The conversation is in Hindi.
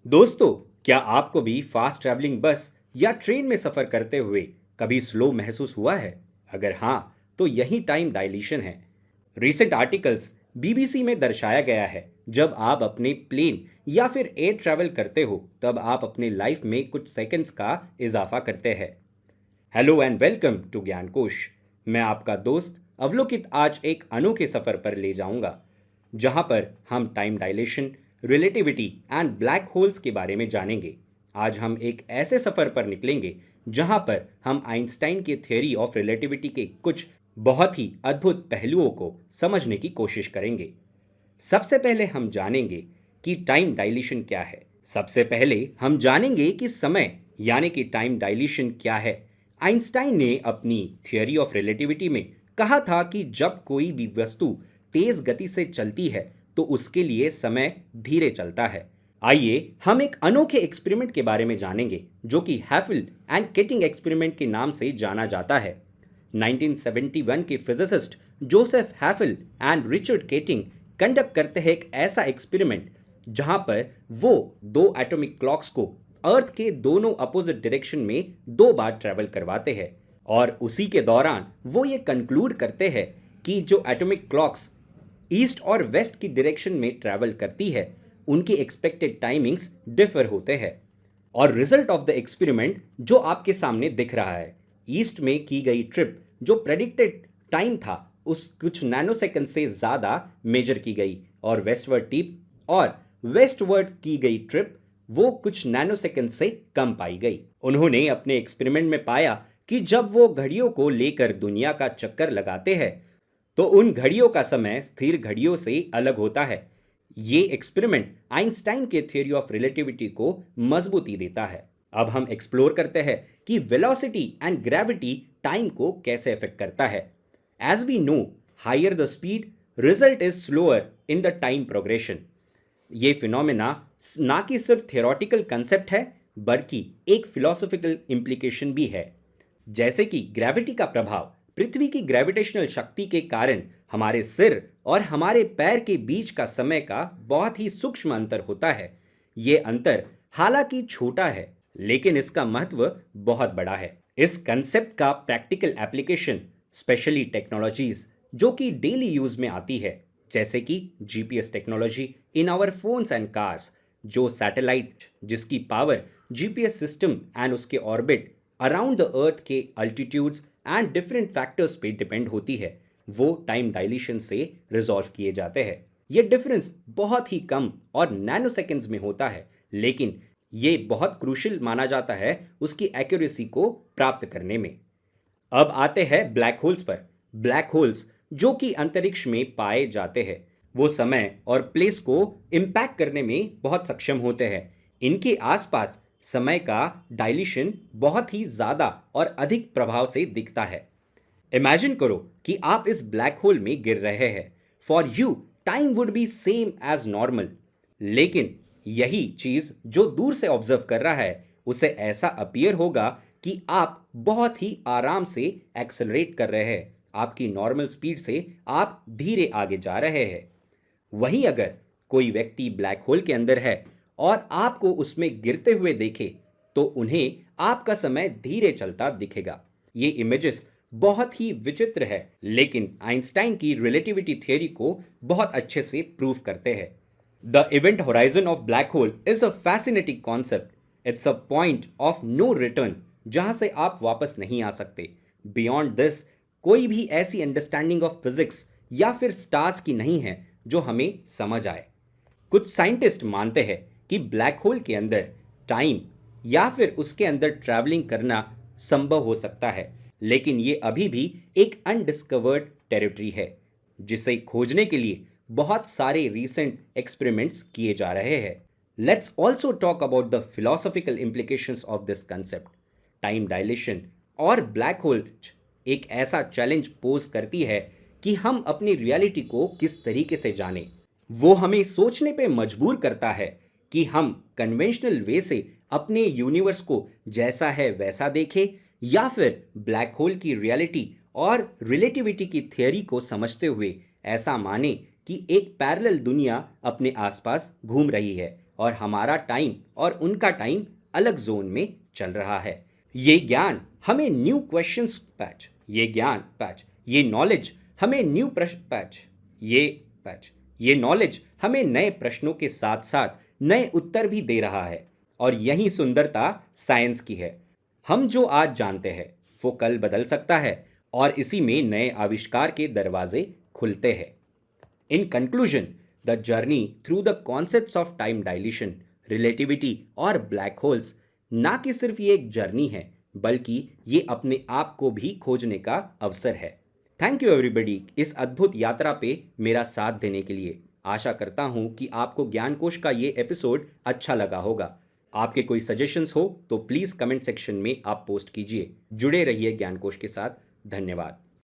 दोस्तों, क्या आपको भी फास्ट ट्रैवलिंग बस या ट्रेन में सफर करते हुए कभी स्लो महसूस हुआ है? अगर हाँ, तो यही टाइम डायलेशन है। रीसेंट आर्टिकल्स बीबीसी में दर्शाया गया है, जब आप अपने प्लेन या फिर एयर ट्रैवल करते हो, तब आप अपने लाइफ में कुछ सेकंड्स का इजाफा करते हैं। Hello and welcome to Gyankosh. मैं आपका दोस्त अवलोकित आज एक अनोखे सफर पर ले जाऊंगा, जहां पर हम time dilation, relativity and black holes के बारे में जानेंगे। आज हम एक ऐसे सफर पर निकलेंगे जहां पर हम आइंस्टाइन के थ्योरी ऑफ रिलेटिविटी के कुछ बहुत ही अद्भुत पहलुओं को समझने की कोशिश करेंगे। सबसे पहले हम जानेंगे कि टाइम डायलेशन क्या है। सबसे पहले हम जानेंगे कि समय यानी कि टाइम डायलेशन क्या है। आइंस्टाइन ने अपनी थ्योरी ऑफ रिलेटिविटी में कहा था कि जब कोई भी वस्तु तेज गति से चलती है तो उसके लिए समय धीरे चलता है। आइए हम एक अनोखे एक्सपेरिमेंट के बारे में जानेंगे, जो कि हैफिल एंड केटिंग एक्सपेरिमेंट के नाम से जाना जाता है। 1971 के physicist Joseph Hafele and Richard Keating conduct करते हैं एक ऐसा एक्सपेरिमेंट जहां पर वो दो एटॉमिक क्लॉक्स को अर्थ के दोनों अपोजिट डायरेक्शन में दो बार ट्रेवल करवाते हैं, और उसी के दौरान वो ये कंक्लूड करते हैं कि जो एटॉमिक क्लॉक्स ईस्ट और वेस्ट की डायरेक्शन में ट्रैवल करती है, उनकी एक्सपेक्टेड टाइमिंग्स डिफर होते हैं। और रिजल्ट ऑफ द एक्सपेरिमेंट जो आपके सामने दिख रहा है, ईस्ट में की गई ट्रिप जो प्रेडिक्टेड टाइम था उस कुछ नैनोसेकंड से ज़्यादा मेजर की गई, और वेस्टवर्ड की गई ट्रिप वो कुछ नैनोसेकंड से कम पाई गई। उन्होंने अपने एक्सपेरिमेंट में पाया कि जब वो घड़ियों को लेकर दुनिया का चक्कर लगाते हैं तो उन घड़ियों का समय स्थिर घड़ियों से अलग होता है। ये एक्सपेरिमेंट आइंस्टाइन के थ्योरी ऑफ रिलेटिविटी को मजबूती देता है। अब हम एक्सप्लोर करते हैं कि वेलोसिटी एंड ग्रेविटी टाइम को कैसे अफेक्ट करता है। As we know, higher the speed, result is slower in the time progression. ये फिनोमेना ना कि सिर्फ थियोरेटिकल कंसेप्ट है, बल्कि एक फिलोसॉफिकल इम्प्लीकेशन भी है। जैसे कि ग्रेविटी का प्रभाव, पृथ्वी की ग्रेविटेशनल शक्ति के कारण हमारे सिर और हमारे पैर के बीच का समय का बहुत ही सूक्ष्म अंतर होता है। ये अंतर हालांकि छोटा है, लेकिन इसका महत्व बहुत बड़ा है। इस कंसेप्ट का प्रैक्टिकल एप्लीकेशन, स्पेशली टेक्नोलॉजीज जो कि डेली यूज में आती है, जैसे कि GPS technology in our phones and cars, जो सैटेलाइट जिसकी पावर जीपीएस सिस्टम एंड उसके ऑर्बिट अराउंड द अर्थ के अल्टीट्यूड्स एंड डिफरेंट फैक्टर्स पे डिपेंड होती है, वो टाइम डायलेशन से रिजॉल्व किए जाते हैं। ये डिफरेंस बहुत ही कम और नैनो सेकेंड्स में होता है, लेकिन ये बहुत क्रूशियल माना जाता है उसकी एक्यूरेसी को प्राप्त करने में। अब आते हैं ब्लैक होल्स पर। ब्लैक होल्स जो कि अंतरिक्ष में पाए जाते हैं, वो समय और प्लेस को इम्पैक्ट करने में बहुत सक्षम होते हैं। इनके आसपास समय का डायलेशन बहुत ही ज़्यादा और अधिक प्रभाव से दिखता है। इमेजिन करो कि आप इस ब्लैक होल में गिर रहे हैं। For you time would be same as normal, लेकिन यही चीज जो दूर से ऑब्जर्व कर रहा है उसे ऐसा अपीयर होगा कि आप बहुत ही आराम से एक्सेलरेट कर रहे हैं, आपकी नॉर्मल स्पीड से आप धीरे आगे जा रहे हैं। वहीं अगर कोई व्यक्ति ब्लैक होल के अंदर है और आपको उसमें गिरते हुए देखे, तो उन्हें आपका समय धीरे चलता दिखेगा। ये इमेजेस बहुत ही विचित्र है, लेकिन आइंस्टाइन की रिलेटिविटी थ्योरी को बहुत अच्छे से प्रूव करते हैं। The event horizon of black hole is a fascinating concept. It's a point of no return, जहां से आप वापस नहीं आ सकते। बियॉन्ड दिस कोई भी ऐसी अंडरस्टैंडिंग ऑफ फिजिक्स या फिर स्टार्स की नहीं है जो हमें समझ आए। कुछ साइंटिस्ट मानते हैं कि ब्लैक होल के अंदर टाइम या फिर उसके अंदर ट्रैवलिंग करना संभव हो सकता है, लेकिन ये अभी भी एक अनडिस्कवर्ड टेरिटरी है, जिसे खोजने के लिए बहुत सारे रीसेंट एक्सपेरिमेंट्स किए जा रहे हैं। Let's also talk about the philosophical implications of this concept. Time dilation और ब्लैक होल एक ऐसा चैलेंज पोज करती है कि हम अपनी रियलिटी को किस तरीके से जानें। वो हमें सोचने पे मजबूर करता है कि हम कन्वेंशनल वे से अपने यूनिवर्स को जैसा है वैसा देखें, या फिर ब्लैक होल की रियलिटी और रिलेटिविटी की थियरी को समझते हुए ऐसा माने कि एक पैरेलल दुनिया अपने आसपास घूम रही है और हमारा टाइम और उनका टाइम अलग जोन में चल रहा है। ये ज्ञान हमें न्यू क्वेश्चंस पैच, ये ज्ञान पैच, ये नॉलेज हमें न्यू प्रश्न पैच, ये नॉलेज हमें नए प्रश्नों के साथ साथ नए उत्तर भी दे रहा है। और यही सुंदरता साइंस की है। हम जो आज जानते हैं वो कल बदल सकता है और इसी में नए आविष्कार के दरवाजे खुलते हैं। In conclusion, the journey through the concepts of time dilation, relativity और ब्लैक होल्स ना कि सिर्फ ये एक जर्नी है, बल्कि ये अपने आप को भी खोजने का अवसर है। थैंक यू एवरीबॉडी इस अद्भुत यात्रा पे मेरा साथ देने के लिए। आशा करता हूँ कि आपको ज्ञानकोश का ये एपिसोड अच्छा लगा होगा। आपके कोई सजेशंस हो तो प्लीज़ कमेंट सेक्शन में आप पोस्ट कीजिए। जुड़े रहिए ज्ञानकोश के साथ। धन्यवाद।